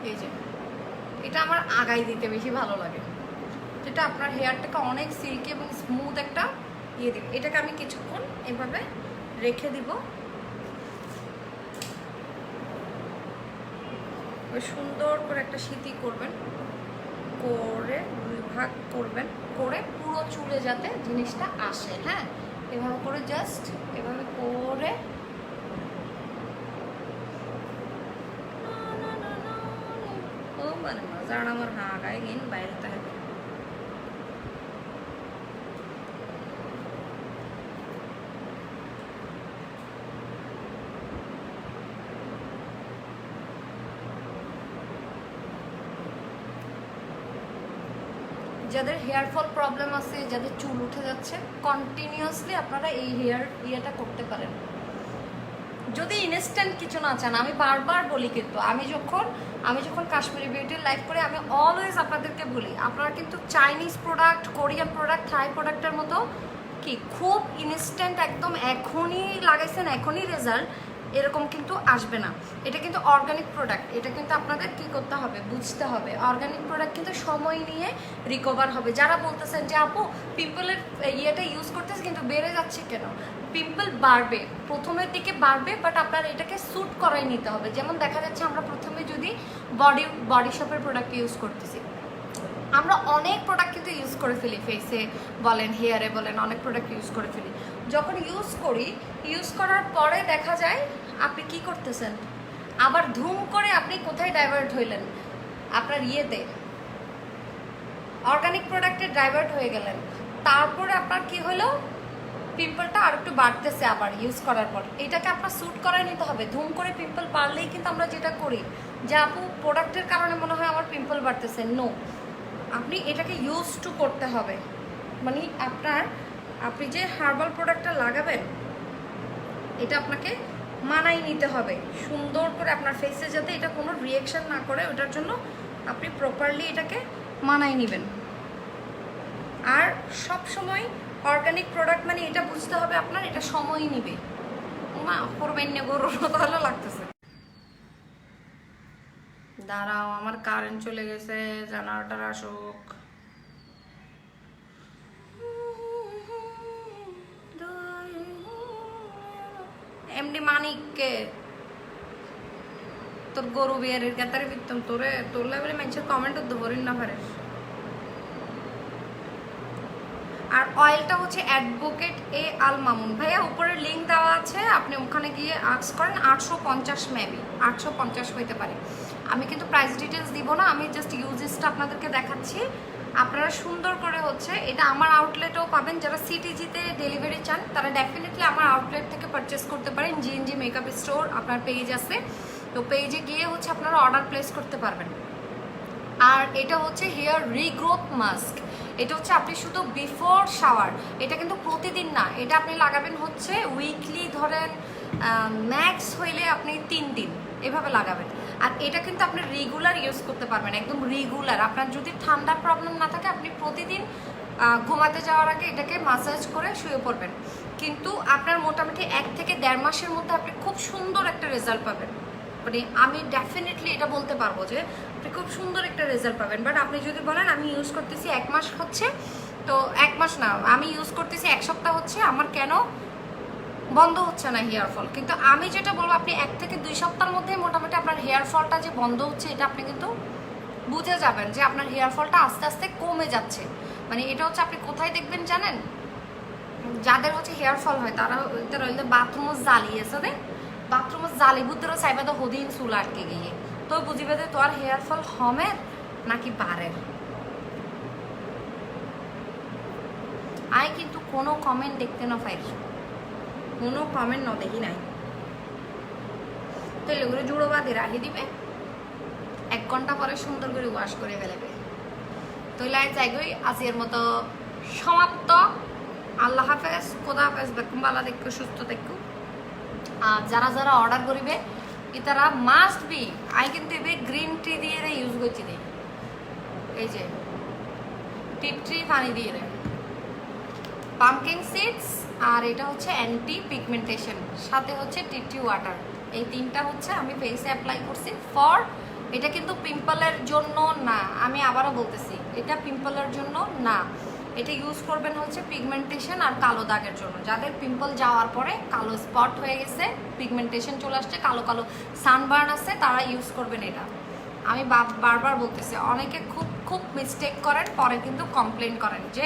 এই যে এটা আমার আগাই দিতে বেশি ভালো লাগে, যেটা আপনার হেয়ারটাকে অনেক সিল্কি এবং স্মুথ একটা ইয়ে দিবে। এটাকে আমি কিছুক্ষণ এভাবে রেখে দিব, সুন্দর করে একটা সিঁথি করবেন, করে 2 ভাগ করবেন, করে পুরো চুলে যাতে জিনিসটা আসে। হ্যাঁ, এভাবে করে জাস্ট এভাবে করে ও মানে মজার আমার হাগায় গিন বাইরে থাকে। যাদের হেয়ার ফল প্রবলেম আছে, যাদের চুল উঠে যাচ্ছে, কন্টিনিউয়াসলি আপনারা এই ইয়েটা করতে পারেন। যদি ইনস্ট্যান্ট কিছু না চান, আমি বারবার বলি, কিন্তু আমি যখন কাশ্মীরি বিউটির লাইভ করি আমি অলওয়েজ আপনাদেরকে বলি, আপনারা কিন্তু চাইনিজ প্রোডাক্ট, কোরিয়ান প্রোডাক্ট, থাই প্রোডাক্টের মতো কি খুব ইনস্ট্যান্ট একদম এখনই লাগাইছেন এখনই রেজাল্ট এরকম কিন্তু আসবে না। এটা কিন্তু অর্গানিক প্রোডাক্ট, এটা কিন্তু আপনাদের কী করতে হবে, বুঝতে হবে। অর্গানিক প্রোডাক্ট কিন্তু সময় নিয়ে রিকভার হবে। যারা বলতেছেন যে আপু পিম্পলের ইয়েটা ইউজ করতেছে কিন্তু বেড়ে যাচ্ছে কেন, পিম্পল বাড়বে, প্রথমের দিকে বাড়বে, বাট আপনার এটাকে স্যুট করাই নিতে হবে। যেমন দেখা যাচ্ছে আমরা প্রথমে যদি বডি শপের প্রোডাক্ট ইউজ করতেছি, আমরা অনেক প্রোডাক্ট কিন্তু ইউজ করে ফেলি, ফেসে বলেন, হেয়ারে বলেন, অনেক প্রোডাক্ট ইউজ করে ফেলি। যখন ইউজ করার পরে দেখা যায় আপনি কি করতেছেন, আবার ধুম করে আপনি কোথায় ডাইভার্ট হইলেন, আপনার ইয়েতে অর্গানিক প্রোডাক্টে ডাইভার্ট হয়ে গেলেন। তারপরে আপনার কি হলো, পিম্পলটা আর একটু বাড়তেছে আবার ইউজ করার পর। এটাকে আপনার স্যুট করাই নিতে হবে। ধুম করে পিম্পল বাড়লেই কিন্তু আমরা যেটা করি যে আপু প্রোডাক্টের কারণে মনে হয় আমার পিম্পল বাড়তেছে, নো, আপনি এটাকে ইউজ টু করতে হবে। মানে আপনি যে হার্বাল প্রোডাক্টটা লাগাবেন এটা আপনাকে মানাই নিতে হবে সুন্দর করে, আপনার ফেসে যাতে এটা কোনো রিয়াকশন না করে, ওটার জন্য আপনি প্রপারলি এটাকে মানাই নেবেন। আর সব সময় অর্গানিক প্রোডাক্ট মানে এটা বুঝতে হবে আপনার, এটা সময় নিবে। মা করবেন না, গরুর মতো ভালো লাগতেছে। দাঁড়াও, আমার কারেন্ট চলে গেছে, জানালাটার আসুক। এমডি মানিককে তোর গরু বিয়ারের কেতারে বিত্তম তোর লেভেলে মানুষের কমেন্ট দেবো না পারে। আর অয়েলটা হচ্ছে অ্যাডভোকেট এ আল মামুন ভাইয়া, উপরের লিঙ্ক দেওয়া আছে, আপনি ওখানে গিয়ে আস্ক করেন। 850 মেবি 850 হইতে পারে। আমি কিন্তু প্রাইস ডিটেলস দিব না, আমি জাস্ট ইউজেসটা আপনাদেরকে দেখাচ্ছি। আপনারা সুন্দর করে হচ্ছে এটা আমার আউটলেটেও পাবেন। যারা সিটিজিতে ডেলিভারি চান তারা ডেফিনেটলি আমার আউটলেট থেকে পারচেস করতে পারেন। জিএনজি মেকআপ স্টোর আপনার পেজ আছে, তো পেজে গিয়ে হচ্ছে আপনারা অর্ডার প্লেস করতে পারবেন। আর এটা হচ্ছে হেয়ার রিগ্রোথ মাস্ক, এটা হচ্ছে আপনি শুধু বিফোর শাওয়ার, এটা কিন্তু প্রতিদিন না, এটা আপনি লাগাবেন হচ্ছে উইকলি, ধরেন ম্যাক্স হইলে আপনি 3 দিন এভাবে লাগাবেন। আর এটা কিন্তু আপনি রেগুলার ইউজ করতে পারবেন, একদম রেগুলার। আপনার যদি ঠান্ডার প্রবলেম না থাকে আপনি প্রতিদিন ঘুমাতে যাওয়ার আগে এটাকে মাসাজ করে শুয়ে পড়বেন, কিন্তু আপনার মোটামুটি 1 থেকে 1.5 মাসের মধ্যে আপনি খুব সুন্দর একটা রেজাল্ট পাবেন। মানে আমি ডেফিনেটলি এটা বলতে পারবো যে আপনি খুব সুন্দর একটা রেজাল্ট পাবেন। বাট আপনি যদি বলেন আমি ইউজ করতেছি 1 মাস হচ্ছে, তো 1 মাস না, আমি ইউজ করতেছি 1 সপ্তাহ হচ্ছে, আমার কেন বন্ধ হচ্ছে না হেয়ার ফল, কিন্তু আমি যেটা বলবো আপনি 1 থেকে 2 সপ্তাহের মধ্যে মোটামুটি আপনার হেয়ার ফলটা যে বন্ধ হচ্ছে এটা আপনি কিন্তু বুঝে যাবেন যে আপনার হেয়ার ফলটা আস্তে আস্তে কমে যাচ্ছে। মানে এটা হচ্ছে আপনি কোথায় দেখবেন জানেন, যাদের হচ্ছে হেয়ার ফল হয় তারা বাথরুমও জ্বালিয়েছে দেন, বাথরুমে জালি বুদ্ধেরও চাইবে তো হদিন চুল আটকে গিয়ে, তো বুঝিবে যে তোর হেয়ার ফল হমের নাকি বাড়ের। আই কিন্তু কোনো কমেন্ট দেখতে না পাই, কোনো কমেন্ট ন দেখি নাই, তো এগুলো জুড়ো বাদে রাখি দিবে, 1 ঘন্টা পরে সুন্দর করে ওয়াশ করে ফেলবে। তো লাইন চাইগই আজকের মতো সমাপ্ত। আল্লাহ হাফেজ, খোদা হাফেজ, দেখুন ভালো দেখো, সুস্থ দেখো। আর যারা যারা অর্ডার করিবে তারা মাস্ট বি, আই কিন্তু এবার গ্রিন টি দিয়ে ইউজ করছি দিই, এই যে টি পানি দিয়ে পামকিন সিডস, আর এটা হচ্ছে অ্যান্টি পিগমেন্টেশন, সাথে হচ্ছে টি ওয়াটার। এই 3টা হচ্ছে আমি ফেসে অ্যাপ্লাই করছি ফর, এটা কিন্তু পিম্পলের জন্য না, আমি আবারও বলতেছি এটা পিম্পলের জন্য না, এটা ইউজ করবেন হচ্ছে পিগমেন্টেশন আর কালো দাগের জন্য। যাদের পিম্পল যাওয়ার পরে কালো স্পট হয়ে গেছে, পিগমেন্টেশন চলে আসছে, কালো কালো সানবার্ন আছে, তারা ইউজ করবেন এটা। আমি বারবার বলতেছি, অনেকে খুব খুব মিস্টেক করেন, পরে কিন্তু কমপ্লেন করেন যে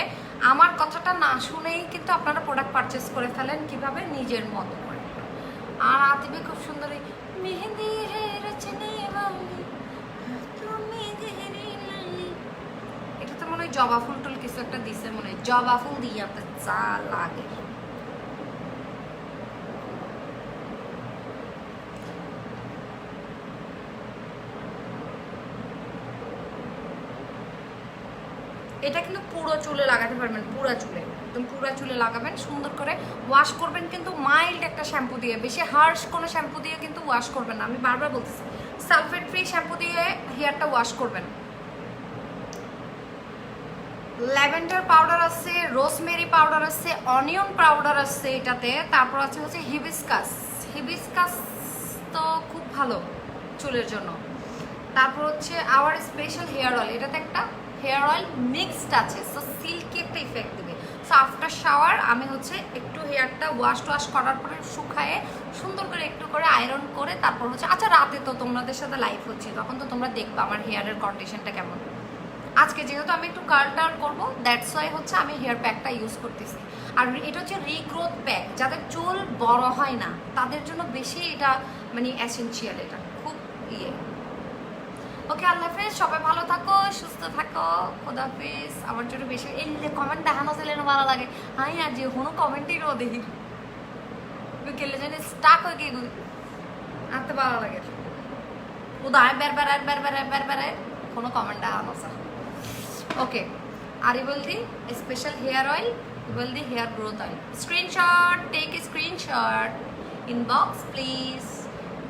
আমার কথাটা না শুনেই কিন্তু আপনারা প্রোডাক্ট পারচেস করে ফেলেন কিভাবে, নিজের মতো করে। আর আতিফে খুব সুন্দর মেহেন্দি হে রচনে वाली তুমি দেহরি লালি, এটা তো মনে হয় জবা ফুল টুল কিছু একটা দিছে, মনে হয় জবা ফুল দিয়ে আপনার চা লাগে। এটা কিন্তু পুরো চুলে লাগাতে পারবেন, পুরো চুলে একদম পুরো চুলে লাগাবেন, সুন্দর করে ওয়াশ করবেন কিন্তু মাইল্ড একটা শ্যাম্পু দিয়ে, বেশি হার্শ কোনো শ্যাম্পু দিয়ে কিন্তু ওয়াশ করবেন না। আমি বারবার বলতেছি সালফেট ফ্রি শ্যাম্পু দিয়ে হেয়ারটা ওয়াশ করবেন। ল্যাভেন্ডার পাউডার আছে, রোজমেরি পাউডার আছে, অনিয়ন পাউডার আছে এটাতে, তারপর আছে হচ্ছে হিবিস্কাস। হিবিস্কাস তো খুব ভালো চুলের জন্য। তারপর হচ্ছে আওয়ার স্পেশাল হেয়ার অয়েল, এটাতে একটা হেয়ার অয়েল মিক্সড আছে, সো সিল্কি একটা ইফেক্ট দেবে। সো আফটার শাওয়ার আমি হচ্ছে একটু হেয়ারটা ওয়াশ করার পরে শুকায়ে সুন্দর করে একটু করে আয়রন করে তারপর হচ্ছে, আচ্ছা রাতে তো তোমাদের সাথে লাইভ হচ্ছে, তখন তো তোমরা দেখবে আমার হেয়ারের কন্ডিশনটা কেমন। আজকে যেহেতু আমি একটু কার্ল টার্ল করবো, দ্যাটস ওয়াই হচ্ছে আমি হেয়ার প্যাকটা ইউজ করতেছি। আর এটা হচ্ছে রিগ্রোথ প্যাক, যাদের চুল বড় হয় না তাদের জন্য বেশি এটা মানে এসেনশিয়াল, এটা খুব ইয়ে। ওকে, আল্লাহ হাফেজ, সবাই ভালো থাকো, সুস্থ থাকো, খোদা হাফেজ। আমার জন্য বেশি এই কমেন্ট দেখানো চলে না ভালো লাগে, হাই আর যে কোনো কমেন্টই রো দেখি কেলে জানি স্টাক হয়ে গিয়ে আনতে ভালো লাগে, উদাহরণ বের কোনো কমেন্ট দেখানো স্যার। ওকে, আর ই বলদি স্পেশাল হেয়ার অয়েল, বলদি hair growth oil, screenshot, take a screenshot, inbox please.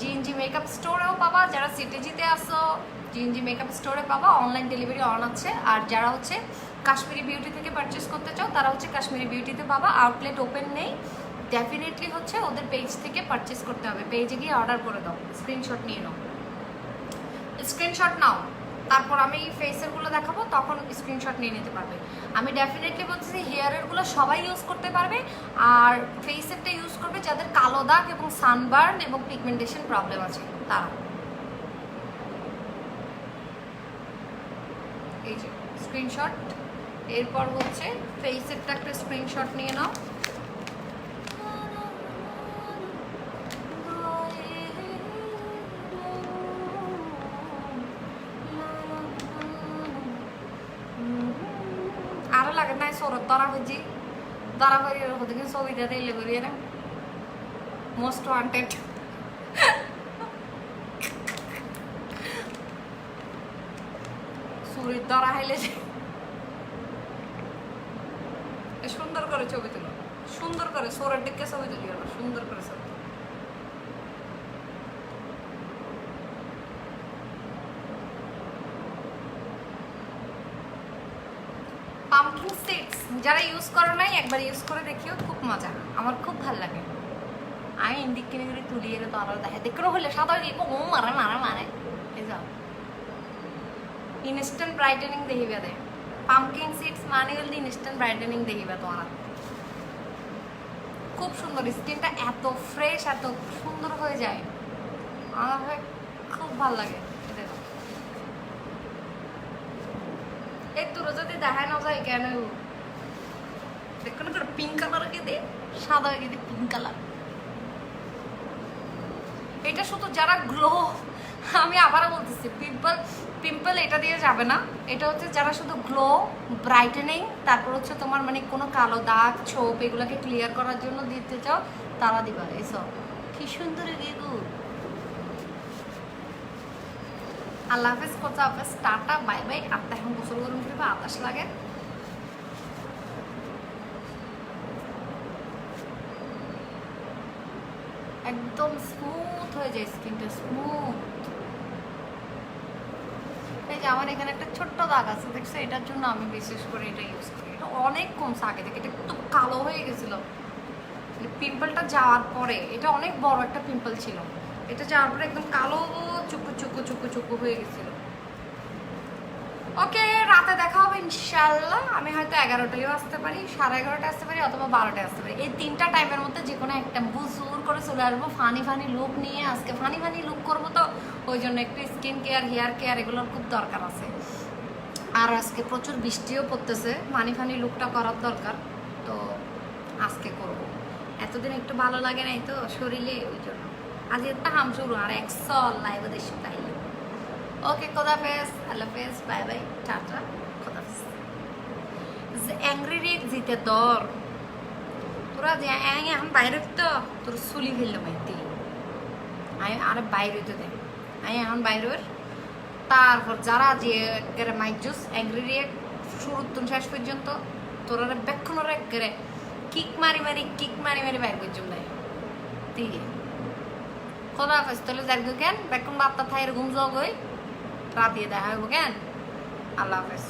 GNG makeup স্টোরেও পাবা, যারা সিটিজিতে আসো জিএনজি মেকআপ স্টোরে পাবা, অনলাইন ডেলিভারি অন আছে। আর যারা হচ্ছে কাশ্মীরি বিউটি থেকে পারচেস করতে চাও তারা হচ্ছে কাশ্মীরি বিউটিতে পাবা, আউটলেট ওপেন নেই, ডেফিনেটলি হচ্ছে ওদের পেজ থেকে পারচেস করতে হবে, পেজে গিয়ে অর্ডার করে দাও, স্ক্রিনশট নিয়ে নাও, স্ক্রিনশট নাও, তারপর আমি ফেসেরগুলো দেখাবো তখন স্ক্রিনশট নিয়ে নিতে পারবে। আমি ডেফিনেটলি বলছি হেয়ারেরগুলো সবাই ইউজ করতে পারবে, আর ফেসেরটা ইউজ করবে যাদের কালো দাগ এবং সানবার্ন এবং পিগমেন্টেশন প্রবলেম আছে তারা। এই যে স্ক্রিনশট, এরপর হচ্ছে ফেসেরটা একটা স্ক্রিনশট নিয়ে নাও, আরো লাগে না সরত দরা করি হতে কিন্তু ছবিটা দিলে করি না মোস্ট ওয়ান্টেড। সুরির দরা হাইলে সুন্দর করে ছবি তুলো, সুন্দর করে সোরের দিকে ছবি তুলি, সুন্দর করে ছবি। পামকিন সিডস যারা ইউজ করো নাই একবার ইউজ করে দেখিও, খুব মজা, আমার খুব ভালো লাগে। আমি ইন্দিক কিনে কিনে তুলি এলে তো আরো দেখে দেখো হলে সাদা দিয়ে ও মারে এই যাও ইনস্ট্যান্ট ব্রাইটেনিং দেখিবে দে। পামকিন সিডস মানে হল ইনস্ট্যান্ট ব্রাইটেনিং দেখিবে তোমার, খুব সুন্দর, স্কিনটা এত ফ্রেশ এত সুন্দর হয়ে যায়, আমার খুব ভালো লাগে। এই তোর যদি দেখায় না যায় কেন দেখুন পিঙ্ক কালার দিয়ে সাদা দিয়ে পিঙ্ক কালার, এটা শুধু যারা গ্লো, আমি আবারও বলতেছি পিম্পল এটা দিয়ে যাবে না, এটা হচ্ছে যারা শুধু গ্লো ব্রাইটেনিং তারপর হচ্ছে তোমার মানে কোনো কালো দাগ ছোপ এগুলোকে ক্লিয়ার করার জন্য দিতে চাও তারা দিবা। এইসব কি সুন্দর গেগু। আল্লাহ হাফেজ, কোথা হাফেজ, টাটা, বাই বাই। আপনার এখন গোসল গরম করে বাতাস লাগে। একদম স্মুথ হয়ে যায় স্কিনটা, স্মুথ। এই যে আমার এখানে একটা ছোট্ট দাগ আছে দেখছো, এটার জন্য আমি বিশেষ করে এটা ইউজ করি, এটা অনেক কমছে আগে থেকে, এটা একটু কালো হয়ে গেছিলো পিম্পলটা যাওয়ার পরে, এটা অনেক বড় একটা পিম্পল ছিল, এটা যাওয়ার পরে একদম কালো চুকু চুকু চুকু চুকু হয়ে গেছিল। ওকে, রাতে দেখা হবে ইনশাল্লাহ। আমি হয়তো 11টায়ও আসতে পারি, 11:30 আসতে পারি, অথবা 12টায় আসতে পারি। এই 3টা টাইমের মধ্যে যে কোনো একটা বুজুর করে চলে আসবো, ফানি লুক নিয়ে। আজকে ফানি লুক করবো, তো ওই জন্য একটু স্কিন কেয়ার, হেয়ার কেয়ার এগুলোর খুব দরকার আছে। আর আজকে প্রচুর বৃষ্টিও পড়তেছে, ফানি লুকটা করার দরকার, তো আজকে করব। এতদিন একটু ভালো লাগে নাই তো শরীরে, ওই জন্য আজ একটা হাম শুরু আর 100 লাইভ দেশে তাই। ওকে, খোদাফেজ, আল্লাহ হাফেজ, বাই বাই, টাটা, খোদাফেজ। অ্যাংরি রেক জিতে দর তোরা যে এখন বাইরে তো তোর চুলি ফেললো মাইতি, আমি আরে বাইরে তো দেখ, আমি এখন বাইরের। তারপর যারা যে একেবারে মাইজুস অ্যাংরি রেক শুরু শেষ পর্যন্ত তোরা বেক্ষণের একেবারে কিক মারি বাইর করছুম দেয় দিয়ে। খোদাফেজ, তাহলে যাই কেন বেক্ষণ বার্তা থাই এরকম জগ হই রাত দিয়ে দেখা হইব কেন। আল্লাহ হাফেজ।